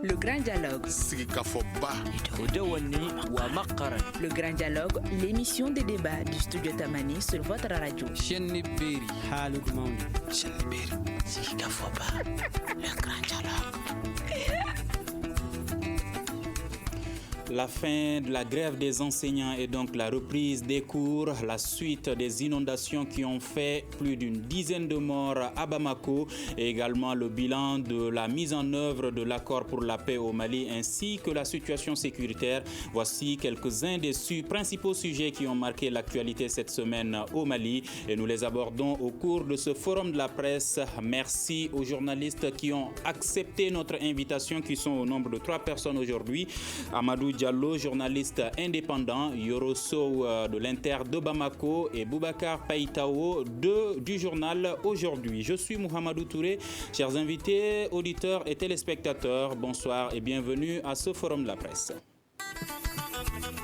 Le grand dialogue. Le grand dialogue, l'émission des débats du studio Tamani sur votre radio. Le grand dialogue. La fin de la grève des enseignants et donc la reprise des cours, la suite des inondations qui ont fait plus d'une dizaine de morts à Bamako et également le bilan de la mise en œuvre de l'accord pour la paix au Mali ainsi que la situation sécuritaire. Voici quelques-uns des principaux sujets qui ont marqué l'actualité cette semaine au Mali et nous les abordons au cours de ce forum de la presse. Merci aux journalistes qui ont accepté notre invitation, qui sont au nombre de 3 personnes aujourd'hui. Amadou Diallo, journaliste indépendant, Yoro Sow de l'Inter de Bamako et Boubacar Païtao du journal Aujourd'hui. Je suis Mohamedou Touré. Chers invités, auditeurs et téléspectateurs, bonsoir et bienvenue à ce forum de la presse.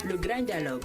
Le grand dialogue.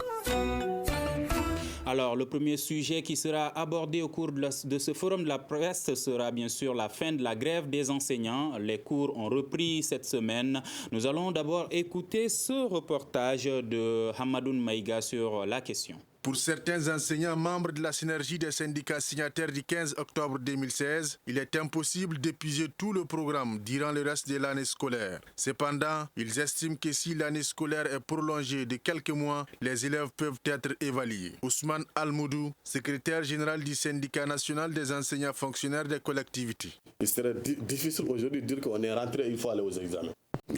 Alors, le premier sujet qui sera abordé au cours de ce forum de la presse sera bien sûr la fin de la grève des enseignants. Les cours ont repris cette semaine. Nous allons d'abord écouter ce reportage de Hamadoun Maïga sur la question. Pour certains enseignants membres de la synergie des syndicats signataires du 15 octobre 2016, il est impossible d'épuiser tout le programme durant le reste de l'année scolaire. Cependant, ils estiment que si l'année scolaire est prolongée de quelques mois, les élèves peuvent être évalués. Ousmane Almoudou, secrétaire général du syndicat national des enseignants fonctionnaires des collectivités. Il serait difficile aujourd'hui de dire qu'on est rentré, il faut aller aux examens.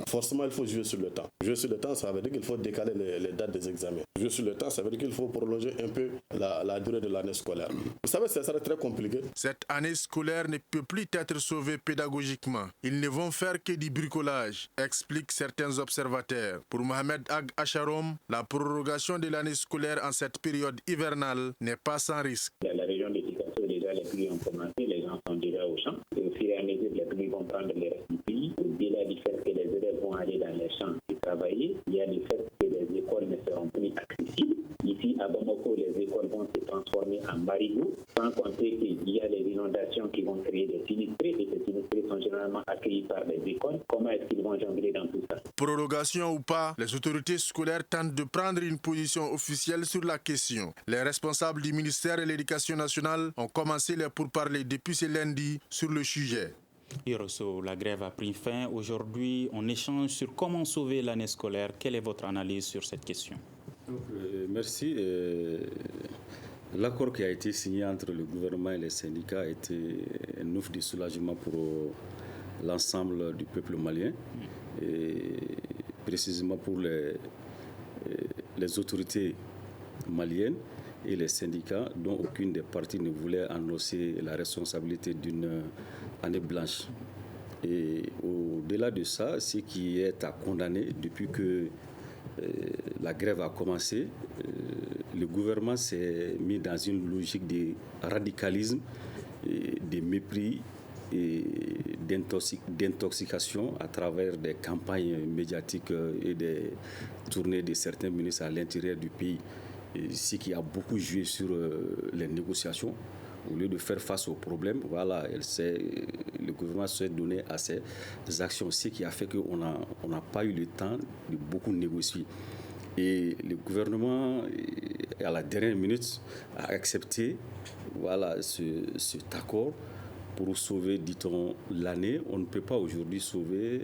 Forcément, il faut jouer sur le temps. Jouer sur le temps, ça veut dire qu'il faut décaler les dates des examens. Jouer sur le temps, ça veut dire qu'il faut prolonger un peu la durée de l'année scolaire. Vous savez, ça serait très compliqué. Cette année scolaire ne peut plus être sauvée pédagogiquement. Ils ne vont faire que du bricolage, expliquent certains observateurs. Pour Mohamed Ag Acharom, la prorogation de l'année scolaire en cette période hivernale n'est pas sans risque. Dans la région d'éducation, déjà les pluies ont commencé, les gens sont déjà au champ. Et au fur et à mesure, les pluies vont prendre les restes du pays. Au-delà du fait que les élèves vont aller dans les champs et travailler, il y a le fait que les écoles ne seront plus accessibles. Ici, à Bamako, les écoles vont se transformer en marigots, sans compter qu'il y a les inondations qui vont créer des sinistrés, et ces sinistrés sont généralement accueillis par les écoles. Comment est-ce qu'ils vont jongler dans tout ça? Prorogation ou pas, les autorités scolaires tentent de prendre une position officielle sur la question. Les responsables du ministère de l'Éducation nationale ont commencé les pourparlers depuis ce lundi sur le sujet. Hiroso, la grève a pris fin. Aujourd'hui, on échange sur comment sauver l'année scolaire. Quelle est votre analyse sur cette question? Merci. L'accord qui a été signé entre le gouvernement et les syndicats a été un ouf de soulagement pour l'ensemble du peuple malien, et précisément pour les autorités maliennes et les syndicats, dont aucune des parties ne voulait annoncer la responsabilité d'une année blanche. Et au-delà de ça, ce qui est à condamner depuis que la grève a commencé, le gouvernement s'est mis dans une logique de radicalisme, de mépris et d'intoxication à travers des campagnes médiatiques et des tournées de certains ministres à l'intérieur du pays, ce qui a beaucoup joué sur les négociations. Au lieu de faire face aux problèmes, voilà, le gouvernement s'est donné à ces actions, ce qui a fait qu'on n'a pas eu le temps de beaucoup négocier. Et le gouvernement, à la dernière minute, a accepté cet accord pour sauver, dit-on, l'année. On ne peut pas aujourd'hui sauver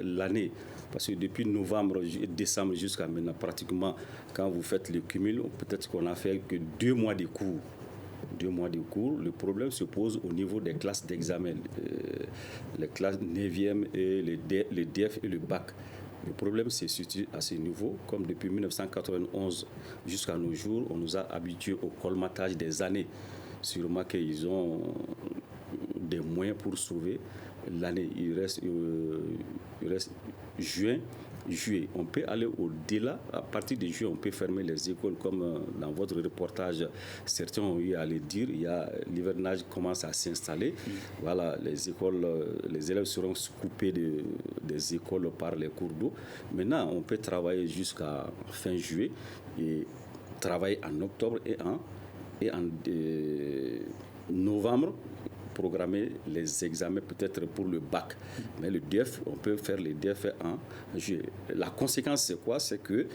l'année. Parce que depuis novembre, décembre jusqu'à maintenant, pratiquement, quand vous faites le cumul, peut-être qu'on a fait que 2 mois de cours. 2 mois de cours, le problème se pose au niveau des classes d'examen, les classes 9e et le DF et le bac. Le problème se situe à ce niveau, comme depuis 1991 jusqu'à nos jours, on nous a habitués au colmatage des années. Sûrement qu'ils ont des moyens pour sauver l'année. Il reste juin, juillet. On peut aller au-delà. À partir de juillet, on peut fermer les écoles, comme dans votre reportage, certains ont eu à le dire. L'hivernage commence à s'installer. Voilà, les élèves seront coupés des écoles par les cours d'eau. Maintenant, on peut travailler jusqu'à fin juillet et travailler en octobre et en novembre programmer les examens peut-être pour le bac. Mais le DEF, on peut faire les DEF en juillet. La conséquence, c'est quoi? C'est que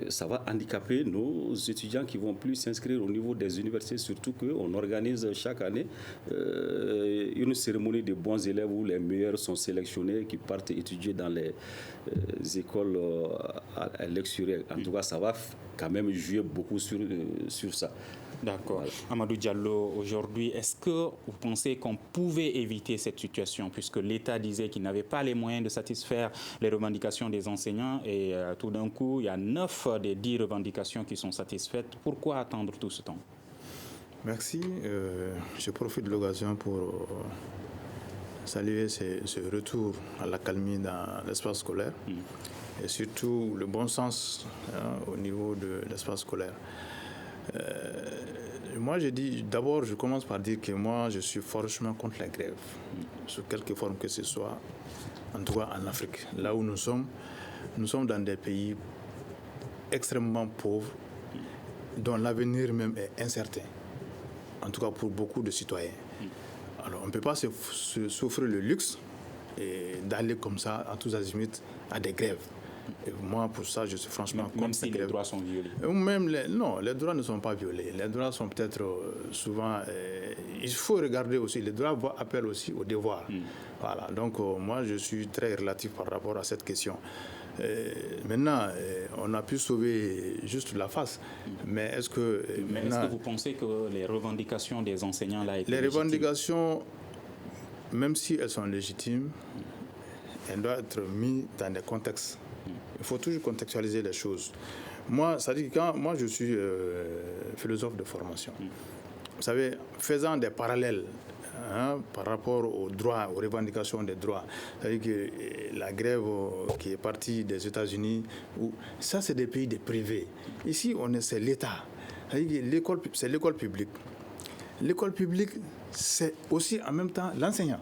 ça va handicaper nos étudiants qui vont plus s'inscrire au niveau des universités, surtout qu'on organise chaque année une cérémonie de bons élèves où les meilleurs sont sélectionnés, qui partent étudier dans les écoles à l'extérieur. En tout cas, ça va quand même jouer beaucoup sur ça. D'accord. Voilà. Amadou Diallo, aujourd'hui, est-ce que vous pensez qu'on pouvait éviter cette situation, puisque l'État disait qu'il n'avait pas les moyens de satisfaire les revendications des enseignants et tout d'un coup, il y a 9 des 10 revendications qui sont satisfaites. Pourquoi attendre tout ce temps? Merci. Je profite de l'occasion pour saluer ce retour à l'accalmie dans l'espace scolaire et surtout le bon sens au niveau de l'espace scolaire. Moi, d'abord, je commence par dire que moi, je suis fortement contre la grève, sous quelque forme que ce soit, en tout cas en Afrique. Là où nous sommes dans des pays extrêmement pauvres, dont l'avenir même est incertain, en tout cas pour beaucoup de citoyens. Alors, on ne peut pas s'offrir le luxe d'aller comme ça, à tous azimuts, à des grèves. Et moi, pour ça, je suis franchement contre. Même si les droits sont violés. Non, les droits ne sont pas violés. Les droits sont peut-être souvent... il faut regarder aussi, les droits appellent aussi au devoir. Voilà, donc moi, je suis très relatif par rapport à cette question. Maintenant, on a pu sauver juste la face. Mais est-ce que... Mais est-ce que vous pensez que les revendications des enseignants là étaient légitimes? Les revendications, même si elles sont légitimes, elles doivent être mises dans des contextes. Il faut toujours contextualiser les choses. Moi, ça dit que moi, je suis philosophe de formation. Vous savez, faisant des parallèles par rapport aux droits, aux revendications des droits, c'est-à-dire que la grève qui est partie des États-Unis, ça, c'est des pays privés. Ici, c'est l'État. C'est-à-dire que c'est l'école publique. L'école publique, c'est aussi en même temps l'enseignant,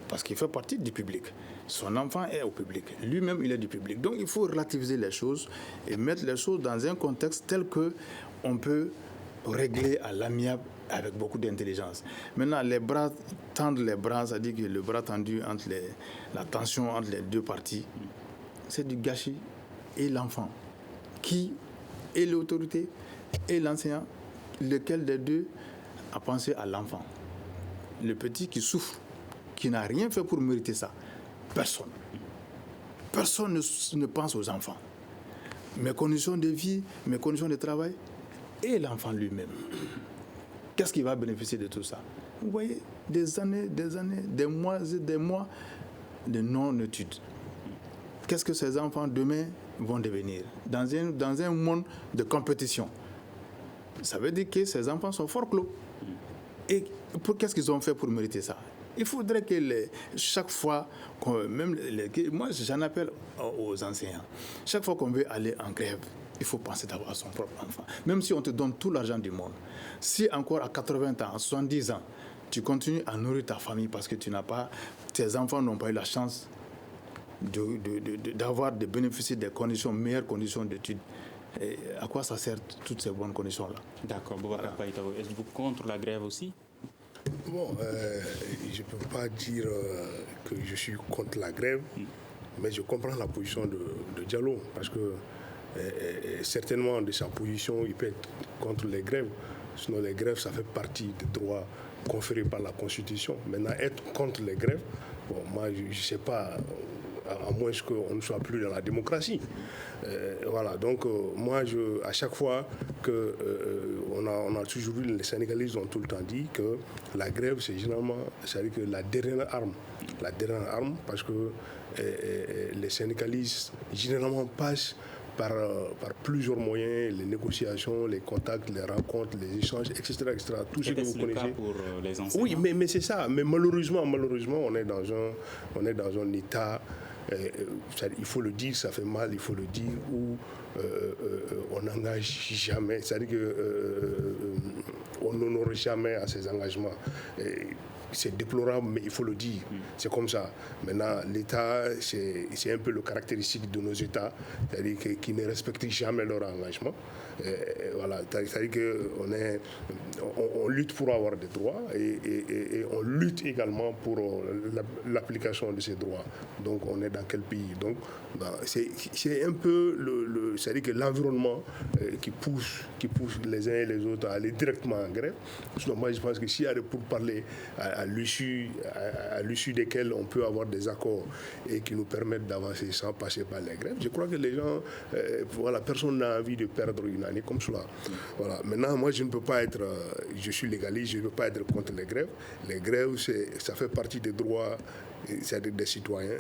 parce qu'il fait partie du public. Son enfant est au public. Lui-même, il est du public. Donc, il faut relativiser les choses et mettre les choses dans un contexte tel qu'on peut régler à l'amiable avec beaucoup d'intelligence. Maintenant, tendre les bras, c'est-à-dire que le bras tendu entre la tension entre les deux parties, c'est du gâchis. Et l'enfant, qui est l'autorité et l'enseignant, lequel des deux a pensé à l'enfant? Le petit qui souffre, qui n'a rien fait pour mériter ça. Personne. Personne ne pense aux enfants. Mes conditions de vie, mes conditions de travail et l'enfant lui-même. Qu'est-ce qui va bénéficier de tout ça? Vous voyez, des années, des mois et des mois de non-études. Qu'est-ce que ces enfants demain vont devenir dans un monde de compétition? Ça veut dire que ces enfants sont fort clos. Et qu'est-ce qu'ils ont fait pour mériter ça? Il faudrait que chaque fois, moi j'en appelle aux enseignants, chaque fois qu'on veut aller en grève, il faut penser d'abord à son propre enfant. Même si on te donne tout l'argent du monde, si encore à 80 ans, à 70 ans, tu continues à nourrir ta famille parce que tes enfants n'ont pas eu la chance de bénéficier des meilleures conditions d'études, et à quoi ça sert toutes ces bonnes conditions-là? D'accord. Boubacar Païtao, êtes-vous contre la grève aussi? Bon, je ne peux pas dire que je suis contre la grève, mais je comprends la position de Diallo, parce que certainement de sa position, il peut être contre les grèves. Sinon, les grèves, ça fait partie des droits conférés par la Constitution. Maintenant, être contre les grèves, bon, moi, je ne sais pas, à moins qu'on ne soit plus dans la démocratie. Voilà, donc moi, à chaque fois que on a toujours vu, les syndicalistes ont tout le temps dit que la grève, c'est généralement, c'est-à-dire que la dernière arme, parce que les syndicalistes généralement passent par plusieurs moyens, les négociations, les contacts, les rencontres, les échanges, etc. Tout ce que vous connaissez. Cas pour les enseignants? Oui, mais c'est ça. Mais malheureusement, on est dans un état, il faut le dire, ça fait mal, il faut le dire, où on n'engage jamais. C'est-à-dire qu'on n'honore jamais à ses engagements. c'est déplorable, mais il faut le dire. C'est comme ça. Maintenant, l'État, c'est un peu le caractéristique de nos États, c'est-à-dire qu'ils ne respectent jamais leur engagement. Voilà, c'est-à-dire qu'on lutte pour avoir des droits et on lutte également pour l'application de ces droits. Donc, on est dans quel pays? Donc, c'est un peu c'est-à-dire que l'environnement qui pousse les uns et les autres à aller directement en grève. Sinon, moi, je pense que s'il y a pour parler à l'issue desquels on peut avoir des accords et qui nous permettent d'avancer sans passer par les grèves, je crois que les gens, voilà, personne n'a envie de perdre une année comme cela. Voilà. Maintenant, moi, je ne peux pas être, je suis légaliste, je ne peux pas être contre les grèves. Les grèves, ça fait partie des droits, c'est-à-dire des citoyens.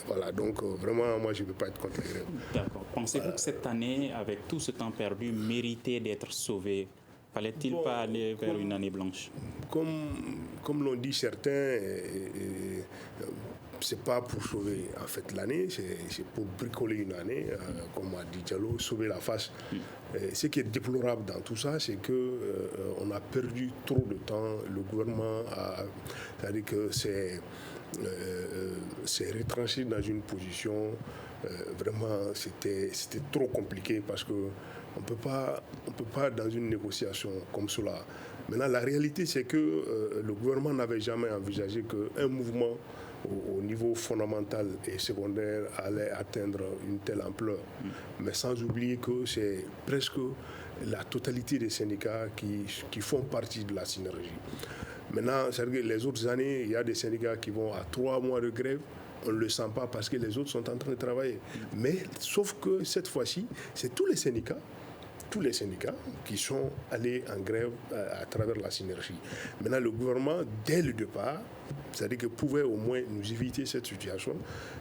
Voilà, donc vraiment, moi, je ne veux pas être contre les grèves. D'accord. Pensez-vous que cette année, avec tout ce temps perdu, méritait d'être sauvé? Fallait-il pas aller vers une année blanche? Comme l'ont dit certains, c'est pas pour sauver en fait l'année, c'est pour bricoler une année, comme a dit Diallo, sauver la face. Ce qui est déplorable dans tout ça, c'est que on a perdu trop de temps. Le gouvernement c'est-à-dire que c'est retranché dans une position. Vraiment, c'était trop compliqué parce que on peut pas dans une négociation comme cela. Maintenant, la réalité, c'est que le gouvernement n'avait jamais envisagé qu'un mouvement au niveau fondamental et secondaire allait atteindre une telle ampleur. Mais sans oublier que c'est presque la totalité des syndicats qui font partie de la synergie. Maintenant, c'est-à-dire que les autres années, il y a des syndicats qui vont à 3 mois de grève. On ne le sent pas parce que les autres sont en train de travailler. Mais sauf que cette fois-ci, c'est tous les syndicats qui sont allés en grève à travers la synergie. Maintenant, le gouvernement, dès le départ, c'est-à-dire qu'il pouvait au moins nous éviter cette situation,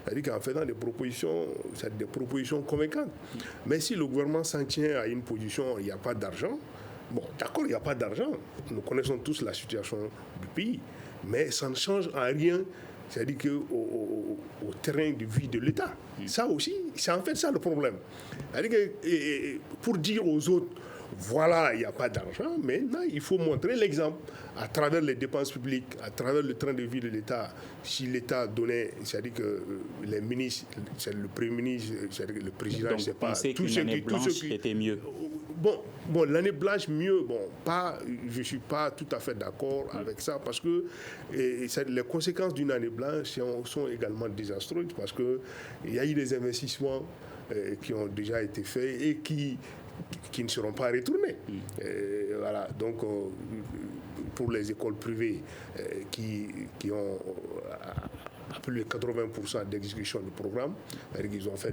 c'est-à-dire qu'en faisant des propositions convaincantes. Mais si le gouvernement s'en tient à une position, il n'y a pas d'argent, bon, d'accord, il n'y a pas d'argent, nous connaissons tous la situation du pays, mais ça ne change en rien. C'est-à-dire qu'au terrain de vie de l'État. Ça aussi, c'est en fait ça le problème. C'est-à-dire que pour dire aux autres, voilà, il n'y a pas d'argent, maintenant il faut montrer l'exemple à travers les dépenses publiques, à travers le train de vie de l'État. Si l'État donnait, c'est-à-dire que les ministres, le Premier ministre, c'est-à-dire que le président, donc, je ne sais pas, tout ce qui était mieux. Bon, l'année blanche, mieux, je ne suis pas tout à fait d'accord avec ça parce que les conséquences d'une année blanche sont également désastreuses parce qu'il y a eu des investissements qui ont déjà été faits et qui ne seront pas retournés. Voilà, donc pour les écoles privées qui ont à plus de 80% d'exécution du programme, elles ont fait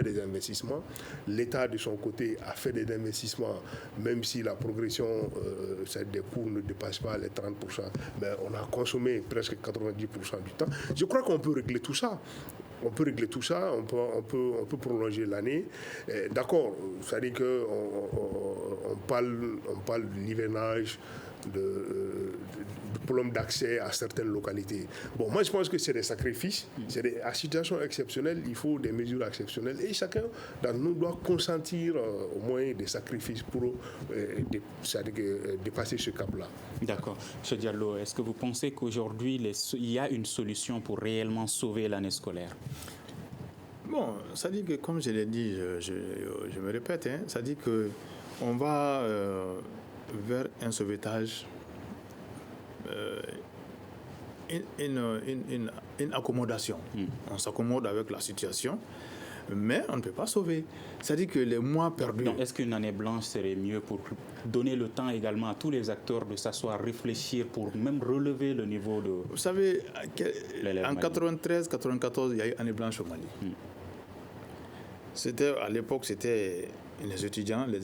des investissements. L'État, de son côté, a fait des investissements, même si la progression des coûts ne dépasse pas les 30%. Mais on a consommé presque 90% du temps. Je crois qu'on peut régler tout ça. On peut prolonger l'année. D'accord, c'est-à-dire qu'on parle de l'hivernage, de problème d'accès à certaines localités. Bon, moi je pense que c'est des sacrifices, à situation exceptionnelle, il faut des mesures exceptionnelles et chacun d'entre nous doit consentir au moins des sacrifices pour dépasser ce cap-là. D'accord. M. Diallo, est-ce que vous pensez qu'aujourd'hui il y a une solution pour réellement sauver l'année scolaire? Bon, ça dit que, comme je l'ai dit, je me répète, ça dit qu'on va vers un sauvetage, une accommodation. On s'accommode avec la situation, mais on ne peut pas sauver. C'est-à-dire que les mois perdus... Donc, est-ce qu'une année blanche serait mieux pour donner le temps également à tous les acteurs de s'asseoir, réfléchir, pour même relever le niveau de... Vous savez, en 93-94, il y a eu année blanche au Mali. À l'époque, c'était les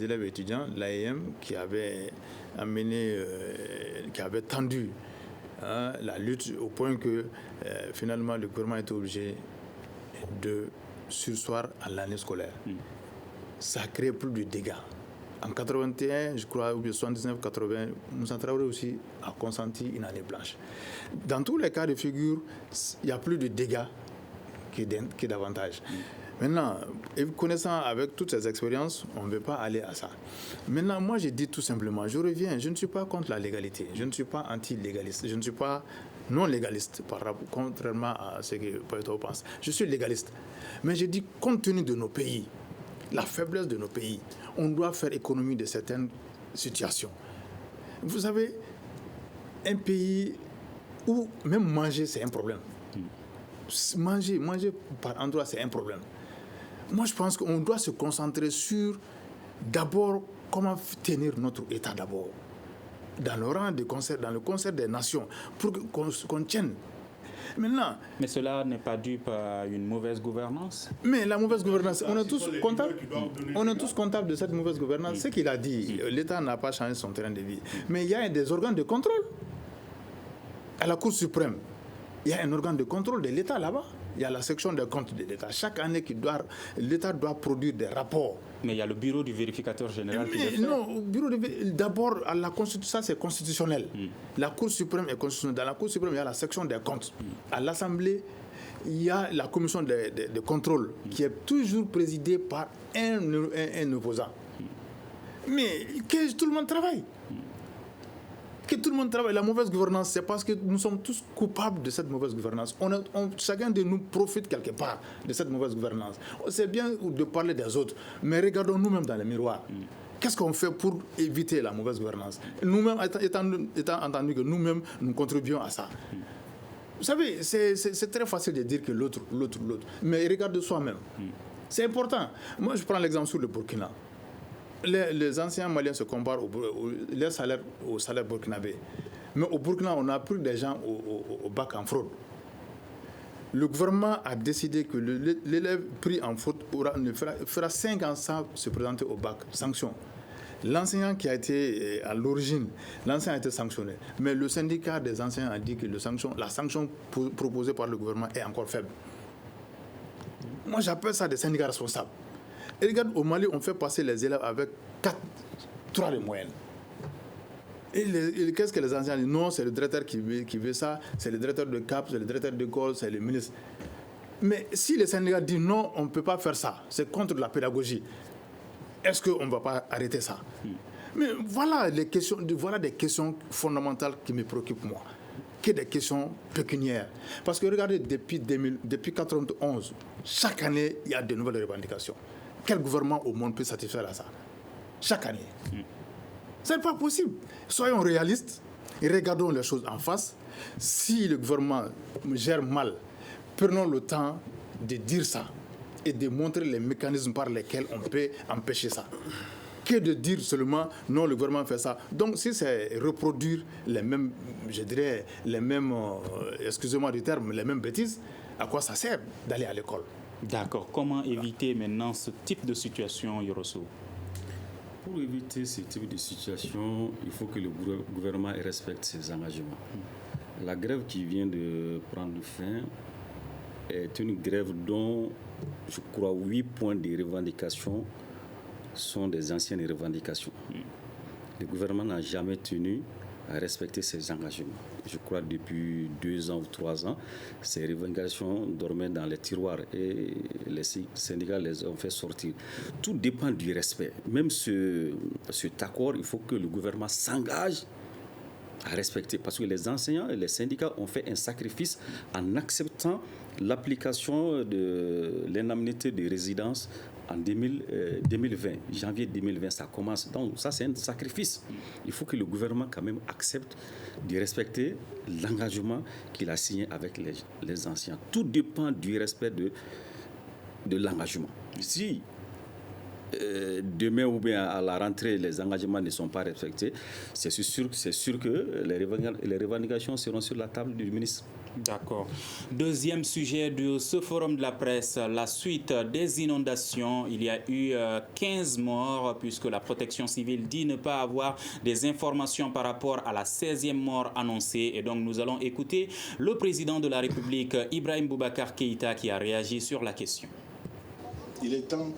élèves étudiants, l'AEM, qui avait tendu la lutte au point que finalement le gouvernement était obligé de surseoir à l'année scolaire. Ça a créé plus de dégâts. En 81, je crois, ou bien 79-80, Moussa Traoré aussi a consenti une année blanche. Dans tous les cas de figure, il y a plus de dégâts que d'avantages. Maintenant, connaissant avec toutes ces expériences, on ne veut pas aller à ça. Maintenant, moi, je dis tout simplement, je reviens, je ne suis pas contre la légalité, je ne suis pas anti-légaliste, je ne suis pas non-légaliste, contrairement à ce que Poeto pense. Je suis légaliste. Mais je dis, compte tenu de nos pays, la faiblesse de nos pays, on doit faire économie de certaines situations. Vous savez, un pays où même manger, c'est un problème. Manger par endroit, c'est un problème. Moi, je pense qu'on doit se concentrer sur, d'abord, comment tenir notre État d'abord. Dans le rang de concert, dans le concert des nations, pour qu'on tienne. Maintenant, mais cela n'est pas dû par une mauvaise gouvernance. Mais la mauvaise gouvernance, on est tous comptables. On est tous comptables de cette mauvaise gouvernance. Ce qu'il a dit, l'État n'a pas changé son terrain de vie. Mais il y a des organes de contrôle. À la Cour suprême, il y a un organe de contrôle de l'État là-bas. Il y a la section des comptes de l'État. Chaque année, l'État doit produire des rapports. Mais il y a le bureau du vérificateur général qui le fait. Non, d'abord, à la Constitution, ça c'est constitutionnel. La Cour suprême est constitutionnelle. Dans la Cour suprême, il y a la section des comptes. À l'Assemblée, il y a la commission de contrôle qui est toujours présidée par un opposant. Mais que tout le monde travaille. Que tout le monde travaille. La mauvaise gouvernance, c'est parce que nous sommes tous coupables de cette mauvaise gouvernance. Chacun de nous profite quelque part de cette mauvaise gouvernance. C'est bien de parler des autres, mais regardons nous-mêmes dans le miroir. Qu'est-ce qu'on fait pour éviter la mauvaise gouvernance? Nous-mêmes, étant entendu que nous-mêmes, nous contribuons à ça. Vous savez, c'est très facile de dire que l'autre. Mais regarde soi-même. C'est important. Moi, je prends l'exemple sur le Burkina. Les anciens Maliens se comparent les salaires au salaire burkinabé. Mais au Burkina, on a pris des gens au bac en fraude. Le gouvernement a décidé que l'élève pris en fraude fera 5 ans sans se présenter au bac. Sanction. L'enseignant qui a été à l'origine, l'enseignant a été sanctionné. Mais le syndicat des enseignants a dit que la sanction proposée par le gouvernement est encore faible. Moi, j'appelle ça des syndicats responsables. Et regarde, au Mali, on fait passer les élèves avec 3 de moyenne. Et qu'est-ce que les enseignants disent? Non, c'est le directeur qui veut ça, c'est le directeur de CAP, c'est le directeur d'école, c'est le ministre. Mais si les syndicats disent non, on ne peut pas faire ça, c'est contre la pédagogie, est-ce qu'on ne va pas arrêter ça? Mais voilà des questions fondamentales qui me préoccupent moi, que des questions pécuniaires. Parce que regardez, depuis 1991, chaque année, il y a de nouvelles revendications. Quel gouvernement au monde peut satisfaire à ça? Chaque année. Ce n'est pas possible. Soyons réalistes et regardons les choses en face. Si le gouvernement gère mal, prenons le temps de dire ça et de montrer les mécanismes par lesquels on peut empêcher ça. Que de dire seulement non, le gouvernement fait ça. Donc si c'est reproduire les mêmes, je dirais, les mêmes, excusez-moi du terme, les mêmes bêtises, à quoi ça sert d'aller à l'école? D'accord. Comment éviter maintenant ce type de situation, Yorosso? Pour éviter ce type de situation, il faut que le gouvernement respecte ses engagements. La grève qui vient de prendre fin est une grève dont, je crois, 8 points de revendication sont des anciennes revendications. Le gouvernement n'a jamais tenu à respecter ses engagements. Je crois depuis 2 ans ou 3 ans, ces revendications dormaient dans les tiroirs et les syndicats les ont fait sortir. Tout dépend du respect. Même cet accord, il faut que le gouvernement s'engage à respecter. Parce que les enseignants et les syndicats ont fait un sacrifice en acceptant l'application de l'indemnité de résidence en 2020, janvier 2020, ça commence. Donc ça, c'est un sacrifice. Il faut que le gouvernement quand même accepte de respecter l'engagement qu'il a signé avec les anciens. Tout dépend du respect de l'engagement. Si demain ou bien à la rentrée, les engagements ne sont pas respectés, c'est sûr que les revendications seront sur la table du ministre. D'accord. Deuxième sujet de ce forum de la presse, la suite des inondations. Il y a eu 15 morts puisque la protection civile dit ne pas avoir des informations par rapport à la 16e mort annoncée. Et donc nous allons écouter le président de la République, Ibrahim Boubacar Keïta, qui a réagi sur la question. Il est temps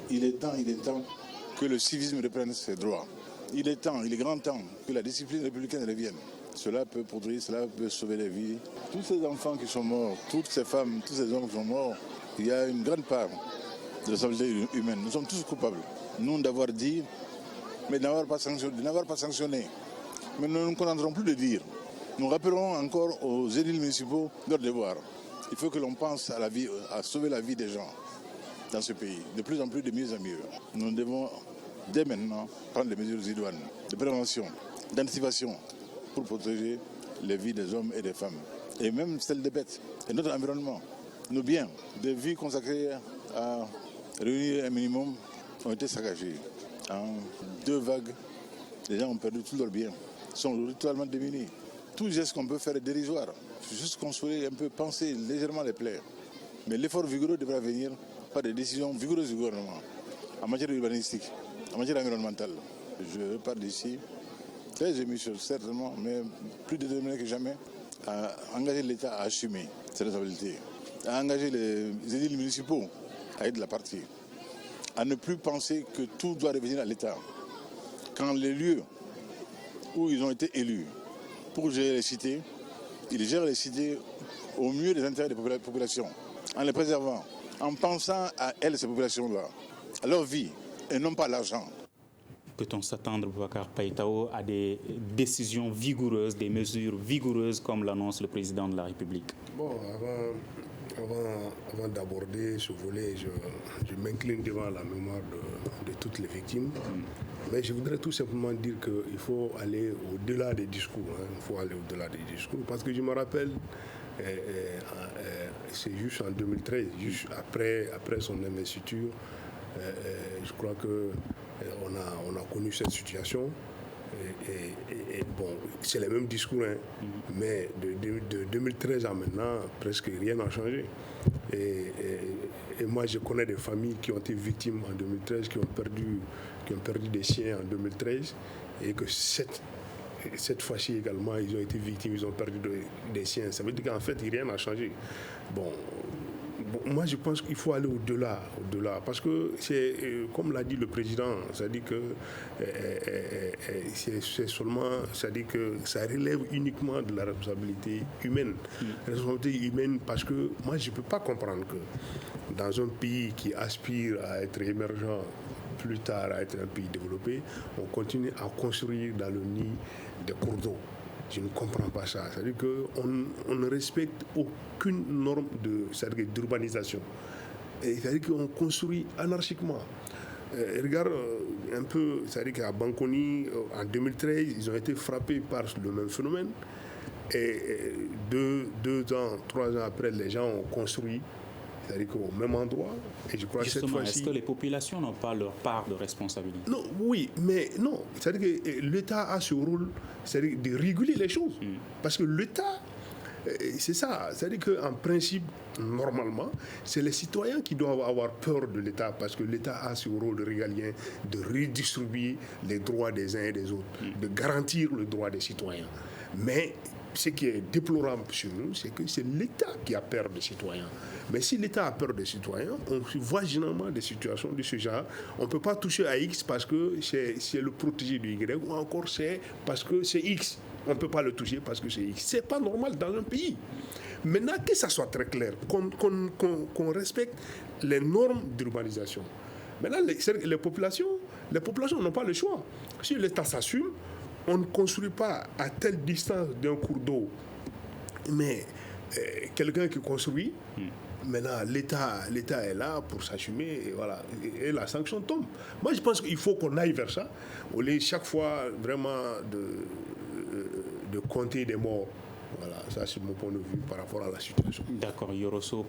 que le civisme reprenne ses droits. Il est grand temps que la discipline républicaine revienne. Cela peut produire, cela peut sauver des vies. Tous ces enfants qui sont morts, toutes ces femmes, tous ces hommes qui sont morts, il y a une grande part de responsabilité humaine. Nous sommes tous coupables. Nous d'avoir dit, mais de n'avoir pas sanctionné. Mais nous ne nous contenterons plus de dire. Nous rappellerons encore aux édiles municipaux leur devoir. Il faut que l'on pense à la vie, à sauver la vie des gens dans ce pays. De plus en plus, de mieux en mieux. Nous devons dès maintenant prendre des mesures idoines de prévention, d'anticipation pour protéger les vies des hommes et des femmes. Et même celles des bêtes. Et notre environnement, nos biens, des vies consacrées à réunir un minimum ont été saccagées. En 2 vagues, les gens ont perdu tous leurs biens, sont totalement démunis. Tout geste qu'on peut faire est dérisoire. Juste consoler un peu, penser légèrement les plaies. Mais l'effort vigoureux devra venir par des décisions vigoureuses du gouvernement en matière urbanistique, en matière environnementale. Je pars d'ici très ému, certainement, mais plus déterminé que jamais à engager l'État à assumer ses responsabilités, à engager les édiles municipaux à être de la partie, à ne plus penser que tout doit revenir à l'État. Quand les lieux où ils ont été élus pour gérer les cités, ils gèrent les cités au mieux des intérêts des populations, en les préservant, en pensant à elles, ces populations-là, à leur vie, et non pas à l'argent. Peut-on s'attendre, Boubacar Païtao, à des décisions vigoureuses, des mesures vigoureuses comme l'annonce le président de la République? Bon, avant d'aborder ce volet, je m'incline devant la mémoire de toutes les victimes. Mais je voudrais tout simplement dire qu'il faut aller au-delà des discours. Il faut aller au-delà des discours. Parce que je me rappelle, c'est juste en 2013, juste après son investiture, je crois qu'on a connu cette situation. Et bon, c'est le même discours, mais de 2013 à maintenant, presque rien n'a changé. Et moi, je connais des familles qui ont été victimes en 2013, qui ont perdu des siens en 2013, et que cette fois-ci également, ils ont été victimes, ils ont perdu des siens. Ça veut dire qu'en fait, rien n'a changé. Bon, moi, je pense qu'il faut aller au-delà, parce que c'est, comme l'a dit le président, c'est-à-dire que c'est seulement, c'est-à-dire que ça relève uniquement de la responsabilité humaine. Responsabilité humaine, parce que moi, je ne peux pas comprendre que dans un pays qui aspire à être émergent, plus tard à être un pays développé, on continue à construire dans le nid des cours d'eau. Je ne comprends pas ça. C'est-à-dire qu'on ne respecte aucune norme d'urbanisation. C'est-à-dire qu'on construit anarchiquement. Regarde un peu, c'est-à-dire qu'à Banconi, en 2013, ils ont été frappés par le même phénomène. Et 2 ans, 3 ans après, les gens ont construit, c'est-à-dire qu'au même endroit. Et je crois justement, que cette fois-ci, est-ce que les populations n'ont pas leur part de responsabilité? Non, oui, mais non. C'est-à-dire que l'État a ce rôle, c'est-à-dire de réguler les choses. Parce que l'État, c'est ça. C'est-à-dire qu'en principe, normalement, c'est les citoyens qui doivent avoir peur de l'État, parce que l'État a ce rôle régalien de redistribuer les droits des uns et des autres, de garantir le droit des citoyens. Mais ce qui est déplorable chez nous, c'est que c'est l'État qui a peur des citoyens. Mais si l'État a peur des citoyens, on voit généralement des situations de ce genre. On ne peut pas toucher à X parce que c'est le protégé du Y, ou encore c'est parce que c'est X. On ne peut pas le toucher parce que c'est X. Ce n'est pas normal dans un pays. Maintenant, que ça soit très clair, qu'on respecte les normes d'urbanisation. Maintenant, les populations n'ont pas le choix. Si l'État s'assume, on ne construit pas à telle distance d'un cours d'eau. Mais quelqu'un qui construit, maintenant l'État est là pour s'assumer, et voilà, et la sanction tombe. Moi, je pense qu'il faut qu'on aille vers ça, au lieu chaque fois vraiment de compter des morts. Voilà, ça c'est mon point de vue par rapport à la situation. D'accord, Yoroso,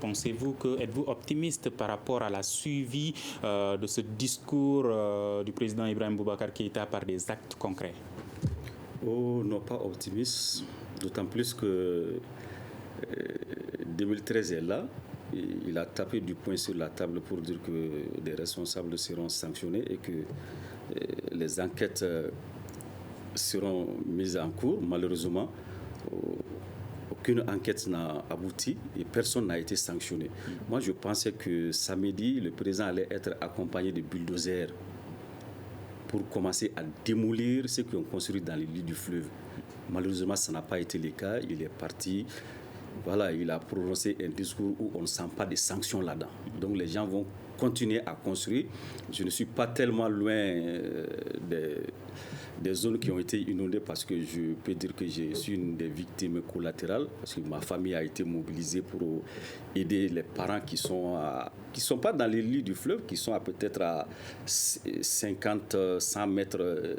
êtes-vous optimiste par rapport à la suivi de ce discours du président Ibrahim Boubacar Keïta par des actes concrets? Oh, non, pas optimiste, d'autant plus que 2013 est là. Il a tapé du poing sur la table pour dire que des responsables seront sanctionnés et que les enquêtes seront mises en cours. Malheureusement, aucune enquête n'a abouti et personne n'a été sanctionné. Moi, je pensais que samedi, le président allait être accompagné de bulldozers pour commencer à démolir ceux qui ont construit dans les lits du fleuve. Malheureusement, ça n'a pas été le cas. Il est parti voilà, il a prononcé un discours où on ne sent pas de sanctions là-dedans. Donc les gens vont continuer à construire. Je ne suis pas tellement loin des zones qui ont été inondées parce que je peux dire que je suis une des victimes collatérales parce que ma famille a été mobilisée pour aider les parents qui sont pas dans les lits du fleuve, qui sont peut-être à 50, 100 mètres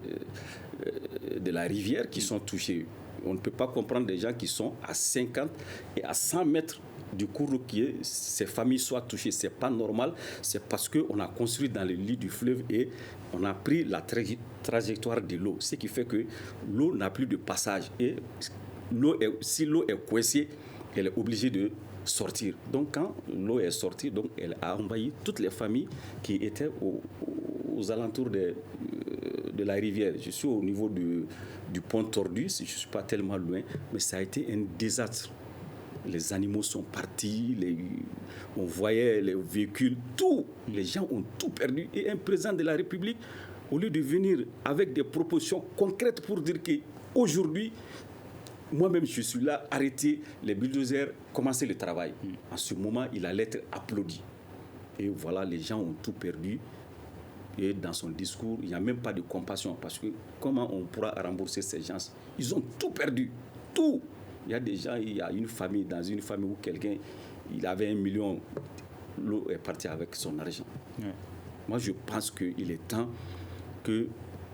de la rivière qui sont touchés. On ne peut pas comprendre des gens qui sont à 50 et à 100 mètres du cours qui ces familles soient touchées. Ce n'est pas normal. C'est parce qu'on a construit dans le lit du fleuve et on a pris la trajectoire de l'eau. Ce qui fait que l'eau n'a plus de passage. Et si l'eau est coincée, elle est obligée de sortir. Donc quand l'eau est sortie, donc elle a envahi toutes les familles qui étaient aux alentours de la rivière. Je suis au niveau du pont tordu, je ne suis pas tellement loin, mais ça a été un désastre. Les animaux sont partis, on voyait les véhicules, tout. Les gens ont tout perdu. Et un président de la République, au lieu de venir avec des propositions concrètes pour dire qu'aujourd'hui, moi-même je suis là, arrêter les bulldozers, commencer le travail. En ce moment, il allait être applaudi. Et voilà, les gens ont tout perdu. Et dans son discours, il n'y a même pas de compassion parce que comment on pourra rembourser ces gens? Ils ont tout perdu, tout. Il y a des gens, il y a une famille, dans une famille où quelqu'un, il avait 1 million, l'eau est partie avec son argent. Ouais. Moi, je pense qu'il est temps que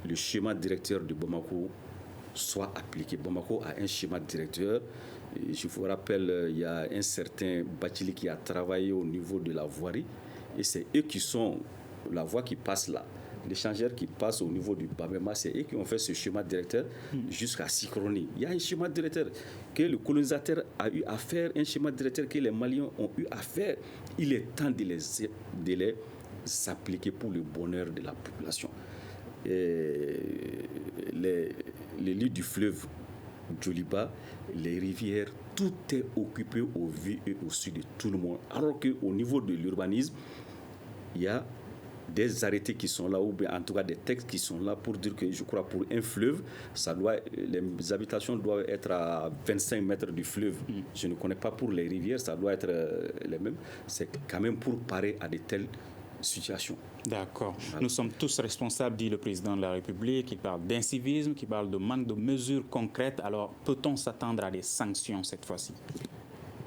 le schéma directeur de Bamako soit appliqué. Bamako a un schéma directeur. Et je vous rappelle, il y a un certain Bachili qui a travaillé au niveau de la voirie. Et c'est eux qui sont la voie qui passe là. L'échangeur qui passe au niveau du Bamema, c'est eux qui ont fait ce schéma directeur jusqu'à Sikronie. Il y a un schéma directeur que le colonisateur a eu à faire, un schéma directeur que les Maliens ont eu à faire. Il est temps de les s'appliquer pour le bonheur de la population. Et les lits du fleuve Djoliba, les rivières, tout est occupé au vu et au su de tout le monde. Alors qu'au niveau de l'urbanisme, il y a des arrêtés qui sont là, ou bien en tout cas des textes qui sont là pour dire que, je crois, pour un fleuve, les habitations doivent être à 25 mètres du fleuve. Je ne connais pas pour les rivières, ça doit être les mêmes. C'est quand même pour parer à de telles situations. D'accord. Voilà. Nous sommes tous responsables, dit le président de la République. Il parle d'incivisme, qui parle de manque de mesures concrètes. Alors, peut-on s'attendre à des sanctions cette fois-ci?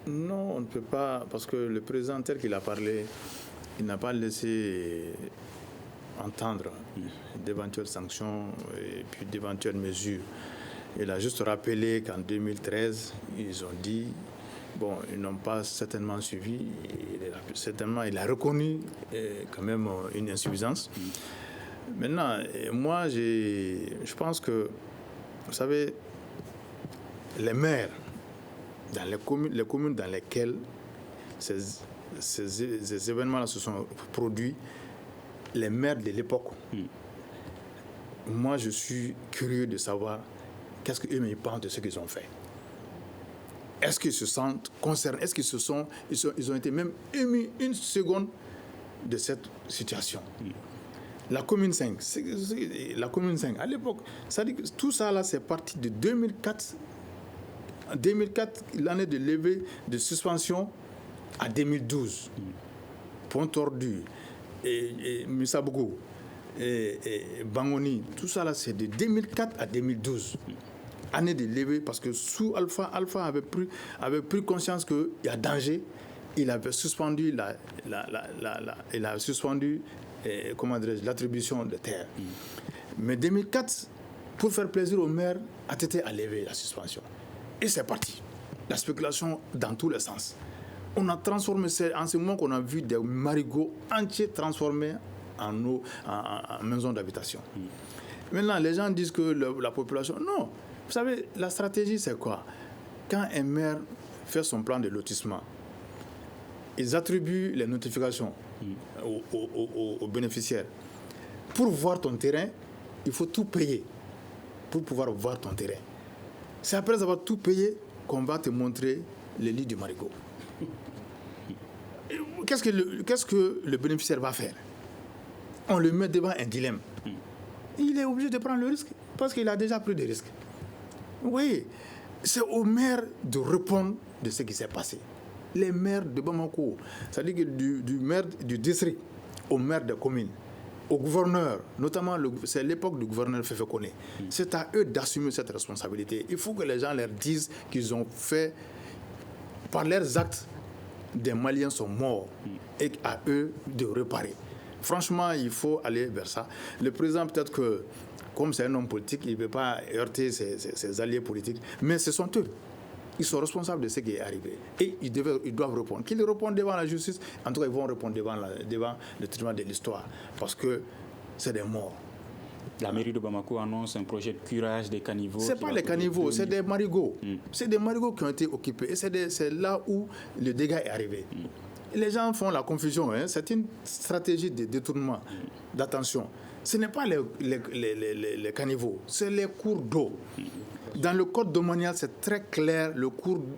Non, on ne peut pas, parce que le président tel qu'il a parlé, il n'a pas laissé entendre d'éventuelles sanctions et puis d'éventuelles mesures. Il a juste rappelé qu'en 2013, ils ont dit, bon, ils n'ont pas certainement suivi, il a reconnu quand même une insuffisance. Maintenant, moi, je pense que, vous savez, les maires, dans les communes dans lesquelles ces événements-là se sont produits, les maires de l'époque, moi je suis curieux de savoir qu'est-ce qu'eux me pensent de ce qu'ils ont fait. Est-ce qu'ils se sentent concernés? Est-ce qu'ils ont été même émus une seconde de cette situation? La commune 5, à l'époque, ça dit que tout ça là, c'est parti de 2004. 2004, l'année de levée de suspension, à 2012, Pont Tordu, et Missabougou, et Bangoni, tout ça là, c'est de 2004 à 2012. Année de levée, parce que sous Alpha avait pris conscience qu'il y a danger. Il avait suspendu l'attribution de terre. Mais 2004, pour faire plaisir aux maires, a été à lever la suspension. Et c'est parti. La spéculation dans tous les sens. On a transformé, c'est en ce moment qu'on a vu des marigots entiers transformés en maisons d'habitation. Maintenant, les gens disent que la population... Non. Vous savez, la stratégie, c'est quoi? Quand un maire fait son plan de lotissement, ils attribuent les notifications aux bénéficiaires. Pour voir ton terrain, il faut tout payer pour pouvoir voir ton terrain. C'est après avoir tout payé qu'on va te montrer les lits du marigot. Qu'est-ce que le bénéficiaire va faire? On le met devant un dilemme. Il est obligé de prendre le risque parce qu'il a déjà pris des risques. Oui, c'est au maire de répondre de ce qui s'est passé. Les maires de Bamako, c'est-à-dire que du maire du district au maire de commune, au gouverneur, notamment c'est l'époque du gouverneur Fefe Kone. C'est à eux d'assumer cette responsabilité. Il faut que les gens leur disent qu'ils ont fait, par leurs actes, des Maliens sont morts et à eux de réparer. Franchement, il faut aller vers ça. Le président, peut-être que, comme c'est un homme politique, il ne peut pas heurter ses alliés politiques, mais ce sont eux. Ils sont responsables de ce qui est arrivé. Et ils doivent répondre. Qu'ils répondent devant la justice, en tout cas, ils vont répondre devant le tribunal de l'histoire. Parce que c'est des morts. La mairie de Bamako annonce un projet de curage des caniveaux. Ce n'est pas les caniveaux, c'est des marigots. C'est des marigots qui ont été occupés. Et c'est là où le dégât est arrivé. Les gens font la confusion. C'est une stratégie de détournement d'attention. Ce n'est pas les caniveaux, c'est les cours d'eau. Dans le code domanial, c'est très clair,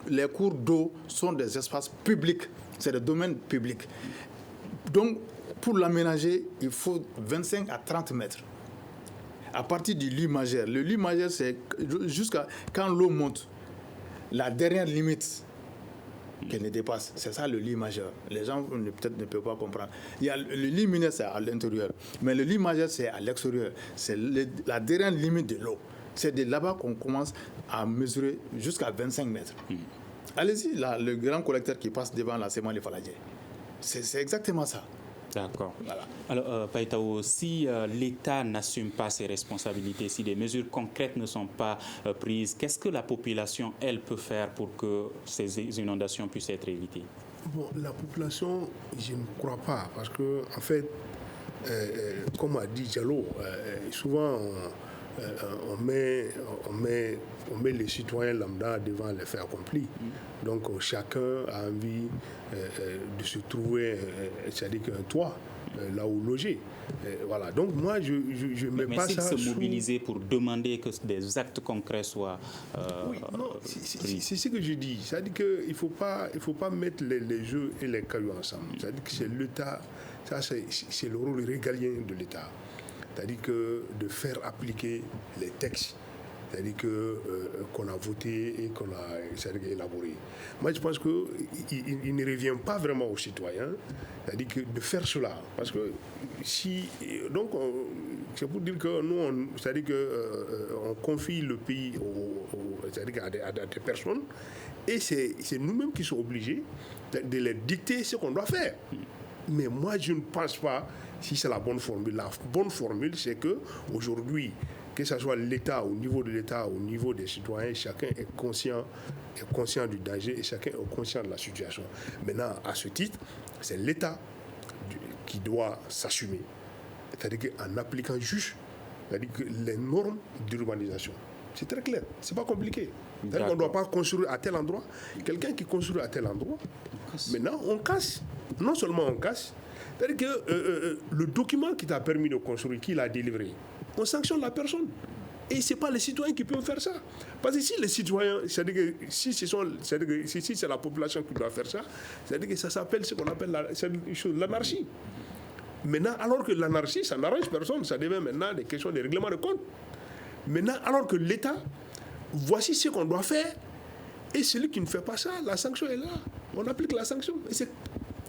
les cours d'eau sont des espaces publics, c'est des domaines publics. Donc, pour l'aménager, il faut 25 à 30 mètres. À partir du lit majeur. Le lit majeur, c'est jusqu'à quand l'eau monte, la dernière limite qu'elle ne dépasse. C'est ça le lit majeur. Les gens peut-être ne peuvent pas comprendre. Il y a le lit mineur, c'est à l'intérieur. Mais le lit majeur, c'est à l'extérieur. C'est la dernière limite de l'eau. C'est de là-bas qu'on commence à mesurer jusqu'à 25 mètres. Allez-y, là, le grand collecteur qui passe devant la Semali Faladje. C'est exactement ça. D'accord. Voilà. Alors, Païtao, si l'État n'assume pas ses responsabilités, si des mesures concrètes ne sont pas prises, qu'est-ce que la population, elle, peut faire pour que ces inondations puissent être évitées? Bon, la population, je ne crois pas, parce que, en fait, comme a dit Diallo, souvent on met les citoyens lambda devant les faits accomplis. Donc chacun a envie de se trouver, c'est-à-dire un toit, là où loger. Voilà. Donc moi, je mets pas ça. Mais se mobiliser pour demander que des actes concrets soient oui, non, c'est ce que je dis. C'est-à-dire qu'il ne faut pas mettre les jeux et les cailloux ensemble. C'est-à-dire que c'est l'État, ça c'est le rôle régalien de l'État. C'est-à-dire que de faire appliquer les textes, c'est-à-dire qu'on a voté et qu'on a élaboré. Moi, je pense qu'il ne revient pas vraiment aux citoyens, c'est-à-dire que de faire cela. Parce que donc, c'est pour dire que nous, c'est-à-dire qu'on confie le pays c'est-à-dire à des personnes, et c'est nous-mêmes qui sommes obligés de les dicter ce qu'on doit faire. Mais moi, je ne pense pas si c'est la bonne formule. La bonne formule, c'est qu'aujourd'hui, que ce soit l'État, au niveau de l'État, au niveau des citoyens, chacun est conscient du danger et chacun est conscient de la situation. Maintenant, à ce titre, c'est l'État qui doit s'assumer. C'est-à-dire qu'en appliquant juste les normes d'urbanisation. C'est très clair, c'est pas compliqué. C'est-à-dire qu'on ne doit pas construire à tel endroit. Quelqu'un qui construit à tel endroit, maintenant on casse. Non seulement on casse, c'est-à-dire que le document qui t'a permis de construire, qui l'a délivré, on sanctionne la personne. Et ce n'est pas les citoyens qui peuvent faire ça. Parce que si les citoyens, c'est-à-dire que si c'est la population qui doit faire ça, c'est-à-dire que ça s'appelle ce qu'on appelle l'anarchie. Maintenant, alors que l'anarchie, ça n'arrange personne, ça devient maintenant des questions de règlement de compte. Maintenant, alors que l'État, voici ce qu'on doit faire, et celui qui ne fait pas ça, la sanction est là. On applique la sanction. Et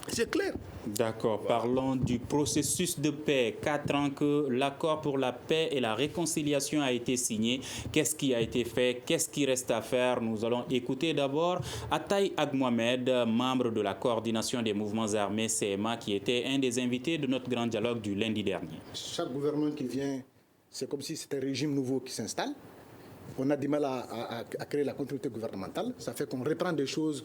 c'est clair. D'accord. Voilà. Parlons du processus de paix. 4 ans que l'accord pour la paix et la réconciliation a été signé. Qu'est-ce qui a été fait? Qu'est-ce qui reste à faire? Nous allons écouter d'abord Ataï Agmohamed, membre de la coordination des mouvements armés CMA, qui était un des invités de notre grand dialogue du lundi dernier. Chaque gouvernement qui vient, c'est comme si c'était un régime nouveau qui s'installe. On a du mal à créer la continuité gouvernementale. Ça fait qu'on reprend des choses,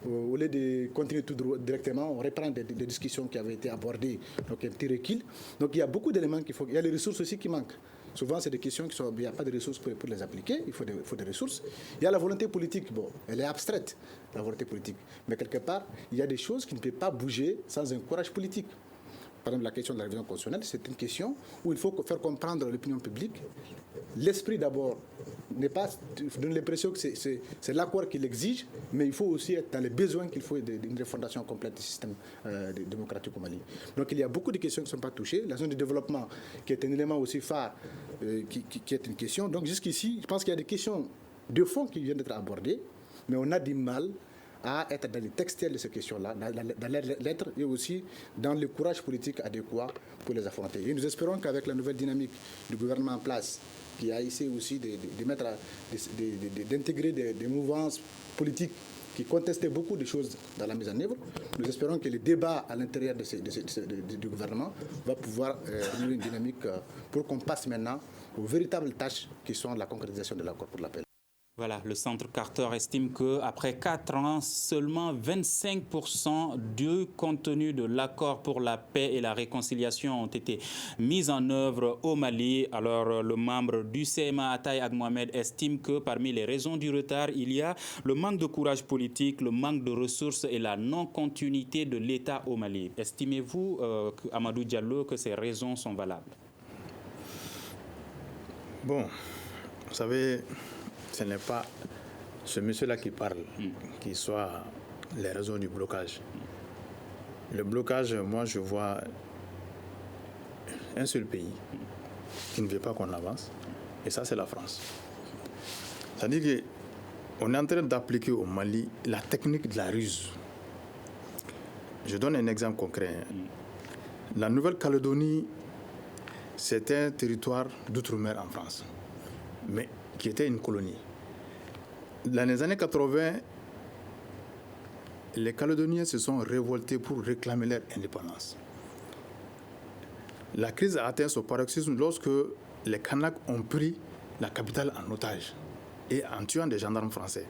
au lieu de continuer tout directement, on reprend des discussions qui avaient été abordées, donc un petit recul. Donc il y a beaucoup d'éléments qu'il faut. Il y a les ressources aussi qui manquent. Souvent, c'est des questions qui sont. Il n'y a pas de ressources pour les appliquer, il faut des ressources. Il y a la volonté politique, bon, elle est abstraite, la volonté politique. Mais quelque part, il y a des choses qui ne peuvent pas bouger sans un courage politique. Par exemple, la question de la révision constitutionnelle, c'est une question où il faut faire comprendre à l'opinion publique. L'esprit d'abord n'est pas donne l'impression que c'est l'accord qui l'exige, mais il faut aussi être dans les besoins qu'il faut d'une refondation complète du système démocratique au Mali. Donc il y a beaucoup de questions qui ne sont pas touchées. La zone de développement, qui est un élément aussi phare, qui est une question. Donc jusqu'ici, je pense qu'il y a des questions de fond qui viennent d'être abordées, mais on a du mal à être dans les textiles de ces questions-là, dans les lettres et aussi dans le courage politique adéquat pour les affronter. Et nous espérons qu'avec la nouvelle dynamique du gouvernement en place, qui a essayé aussi d'intégrer des mouvances politiques qui contestaient beaucoup de choses dans la mise en œuvre, nous espérons que le débat à l'intérieur du gouvernement va pouvoir donner une dynamique pour qu'on passe maintenant aux véritables tâches qui sont la concrétisation de l'accord pour la paix. Voilà, le Centre Carter estime qu'après 4 ans, seulement 25% du contenu de l'accord pour la paix et la réconciliation ont été mis en œuvre au Mali. Alors, le membre du CMA, Ataï Ag Mohamed, estime que parmi les raisons du retard, il y a le manque de courage politique, le manque de ressources et la non-continuité de l'État au Mali. Estimez-vous, Amadou Diallo, que ces raisons sont valables? Bon, vous savez, ce n'est pas ce monsieur-là qui parle, qui soit les raisons du blocage. Le blocage, moi, je vois un seul pays qui ne veut pas qu'on avance, et ça, c'est la France. C'est-à-dire qu'on est en train d'appliquer au Mali la technique de la ruse. Je donne un exemple concret. La Nouvelle-Calédonie, c'est un territoire d'outre-mer en France, mais qui était une colonie. Dans les années 80, les Calédoniens se sont révoltés pour réclamer leur indépendance. La crise a atteint son paroxysme lorsque les Kanaks ont pris la capitale en otage et en tuant des gendarmes français.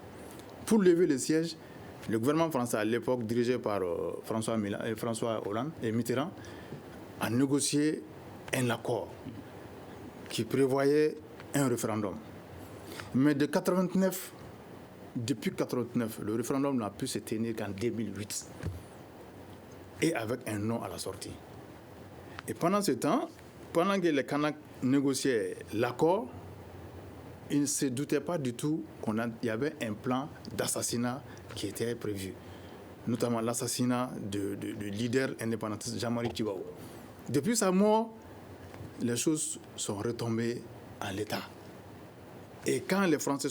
Pour lever le siège, le gouvernement français à l'époque, dirigé par François Hollande et Mitterrand, a négocié un accord qui prévoyait un référendum. Mais depuis 1989, le référendum n'a pu se tenir qu'en 2008. Et avec un non à la sortie. Et pendant ce temps, pendant que les Kanaks négociaient l'accord, ils ne se doutaient pas du tout qu'il y avait un plan d'assassinat qui était prévu. Notamment l'assassinat du leader indépendantiste Jean-Marie Tjibaou. Depuis sa mort, les choses sont retombées en l'état. Et quand les Français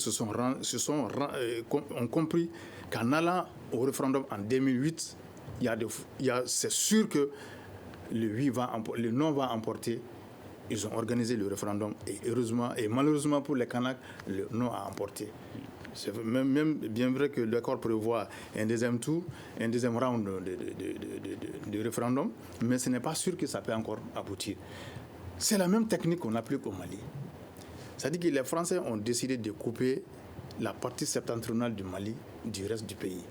ont compris qu'en allant au référendum en 2008, c'est sûr que le non va emporter, ils ont organisé le référendum et heureusement et malheureusement pour les Kanaks, le non a emporté. C'est même bien vrai que l'accord prévoit un deuxième tour, un deuxième round de référendum, mais ce n'est pas sûr que ça peut encore aboutir. C'est la même technique qu'on applique au Mali. C'est-à-dire que les Français ont décidé de couper la partie septentrionale du Mali du reste du pays.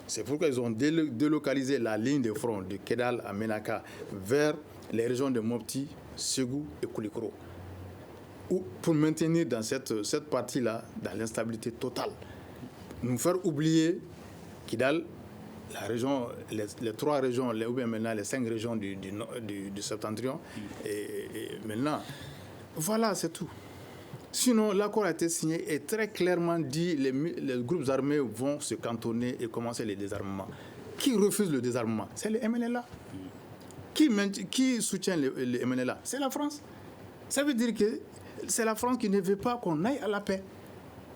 C'est pourquoi ils ont délocalisé la ligne de front de Kidal à Ménaka vers les régions de Mopti, Ségou et Koulikoro. Pour maintenir dans cette partie-là dans l'instabilité totale. Nous faire oublier Kidal, la région, les 3 régions, ou bien maintenant les 5 régions du septentrion. Et maintenant, voilà, c'est tout. Sinon, l'accord a été signé et très clairement dit les groupes armés vont se cantonner et commencer les désarmements. Qui refuse le désarmement? C'est le MNLA. Qui soutient le MNLA? C'est la France. Ça veut dire que c'est la France qui ne veut pas qu'on aille à la paix.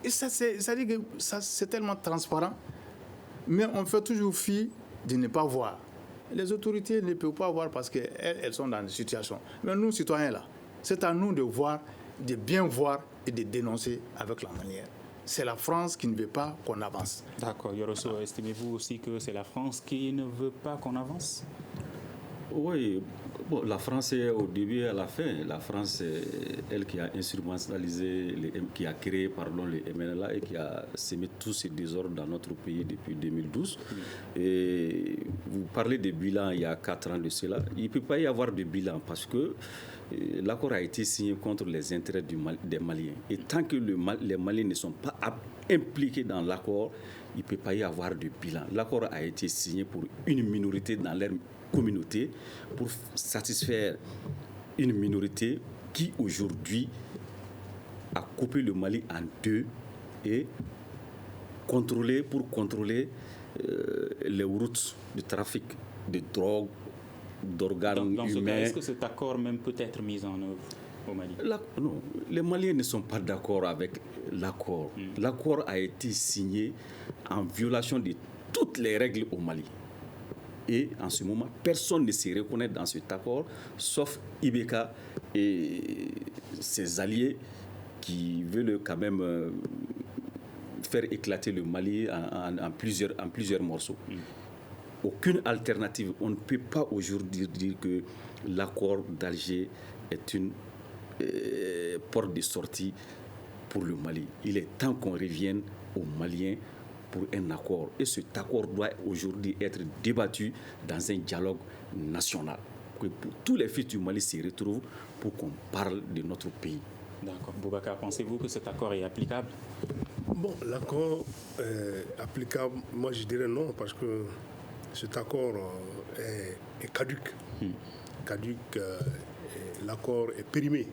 Et ça dit que c'est tellement transparent, mais on fait toujours fi de ne pas voir. Les autorités ne peuvent pas voir parce qu'elles sont dans une situation. Mais nous, citoyens, là, c'est à nous de voir, de bien voir et de dénoncer avec la manière. C'est la France qui ne veut pas qu'on avance. D'accord. Yorosso, estimez-vous aussi que c'est la France qui ne veut pas qu'on avance? Oui, bon, la France est au début et à la fin. La France, c'est elle qui a instrumentalisé, qui a créé le MNLA et qui a sémé tous ces désordres dans notre pays depuis 2012. Et vous parlez de bilan il y a 4 ans de cela. Il ne peut pas y avoir de bilan parce que l'accord a été signé contre les intérêts des Maliens. Et tant que les Maliens ne sont pas impliqués dans l'accord, il ne peut pas y avoir de bilan. L'accord a été signé pour une minorité dans leur communauté, pour satisfaire une minorité qui aujourd'hui a coupé le Mali en 2 et contrôler les routes de trafic de drogue, d'organes dans ce humains. cas, est-ce que cet accord même peut être mis en œuvre au Mali? Non, les Maliens ne sont pas d'accord avec l'accord. L'accord a été signé en violation de toutes les règles au Mali. Et en ce moment, personne ne se reconnaît dans cet accord, sauf Ibeka et ses alliés qui veulent quand même faire éclater le Mali en plusieurs morceaux. Aucune alternative. On ne peut pas aujourd'hui dire que l'accord d'Alger est une porte de sortie pour le Mali. Il est temps qu'on revienne aux Maliens pour un accord. Et cet accord doit aujourd'hui être débattu dans un dialogue national. Que tous les fils du Mali se retrouvent pour qu'on parle de notre pays. D'accord. Boubacar, pensez-vous que cet accord est applicable? Bon, l'accord applicable, moi je dirais non, parce que cet accord est caduc. Caduc, l'accord est périmé.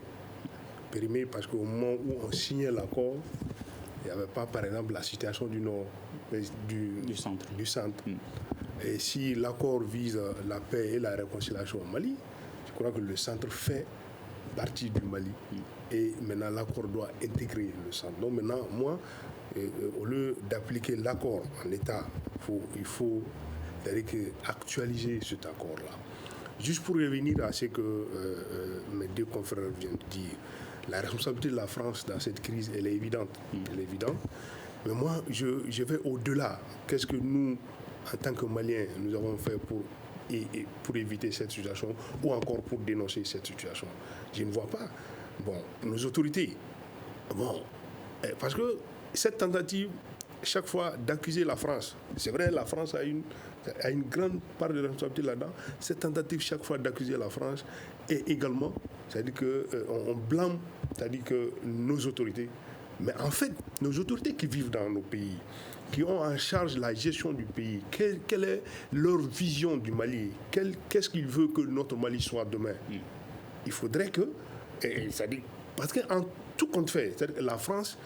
Périmé parce qu'au moment où on signait l'accord, il n'y avait pas, par exemple, la situation du nord, du centre. Et si l'accord vise la paix et la réconciliation au Mali, je crois que le centre fait partie du Mali. Et maintenant, l'accord doit intégrer le centre. Donc maintenant, moi, au lieu d'appliquer l'accord en l'état, il faut actualiser cet accord-là. Juste pour revenir à ce que mes deux confrères viennent de dire, la responsabilité de la France dans cette crise, elle est évidente. Elle est évidente. Mais moi, je vais au-delà. Qu'est-ce que nous, en tant que Maliens, nous avons fait pour éviter cette situation ou encore pour dénoncer cette situation? Je ne vois pas. Bon, nos autorités, parce que cette tentative, chaque fois, d'accuser la France, c'est vrai, la France a une grande part de responsabilité là-dedans. Cette tentative, chaque fois, d'accuser la France, et également, c'est-à-dire qu'on blâme, c'est-à-dire que nos autorités, mais en fait, nos autorités qui vivent dans nos pays, qui ont en charge la gestion du pays, quelle est leur vision du Mali? Qu'est-ce qu'ils veulent que notre Mali soit demain? Il faudrait que, c'est-à-dire, parce qu'en tout compte fait, la France,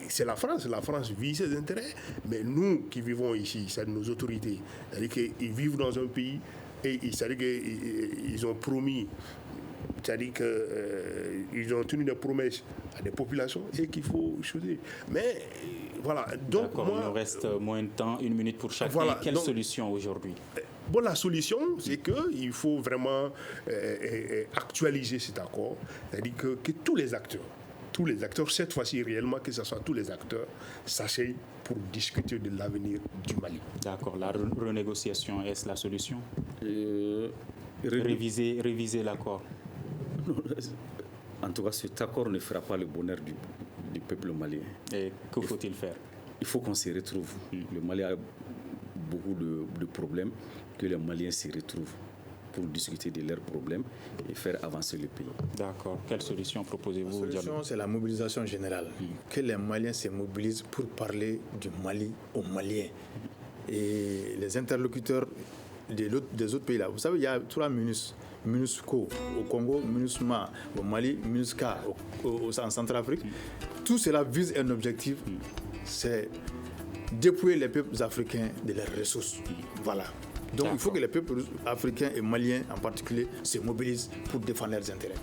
c'est la France vit ses intérêts, mais nous qui vivons ici, c'est-à-dire nos autorités, c'est-à-dire qu'ils vivent dans un pays et c'est-à-dire qu'ils ont promis, c'est-à-dire qu'ils ont tenu des promesses à des populations et qu'il faut choisir. Mais voilà, donc moi, il nous reste moins de temps, 1 minute pour chacun. Voilà, quelle solution aujourd'hui? Bon, la solution, c'est qu'il faut vraiment actualiser cet accord, c'est-à-dire que tous les acteurs, cette fois-ci réellement, que ce soit tous les acteurs, s'asseyent pour discuter de l'avenir du Mali. D'accord. La renégociation, est-ce la solution? Réviser l'accord. En tout cas, cet accord ne fera pas le bonheur du peuple malien. Et que faut-il faire? Il faut qu'on se retrouve. Le Mali a beaucoup de problèmes, que les Maliens se retrouvent pour discuter de leurs problèmes et faire avancer le pays. D'accord. Quelle solution proposez-vous? La solution, c'est la mobilisation générale. Que les Maliens se mobilisent pour parler du Mali aux Maliens. Et les interlocuteurs des autres pays là. Vous savez, il y a 3 MINUSCO au Congo, MINUSMA au Mali, MINUSCA en Centrafrique. Tout cela vise un objectif, c'est dépouiller les peuples africains de leurs ressources. Voilà. Donc il faut que les peuples africains et maliens en particulier se mobilisent pour défendre leurs intérêts.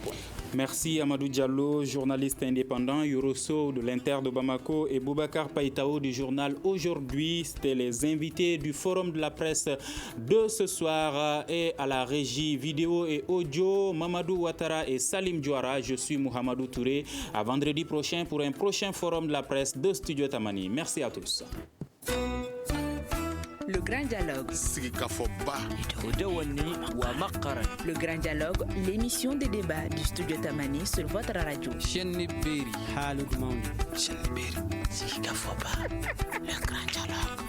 Merci Amadou Diallo, journaliste indépendant, Yoroso de l'Inter de Bamako et Boubacar Païtao du journal Aujourd'hui. C'était les invités du Forum de la presse de ce soir et à la régie vidéo et audio, Mamadou Ouattara et Salim Diouara. Je suis Mohamedou Touré. À vendredi prochain pour un prochain Forum de la presse de Studio Tamani. Merci à tous. Le Grand Dialogue. Le Grand Dialogue, l'émission des débats du Studio Tamani sur votre radio. Le Grand Dialogue.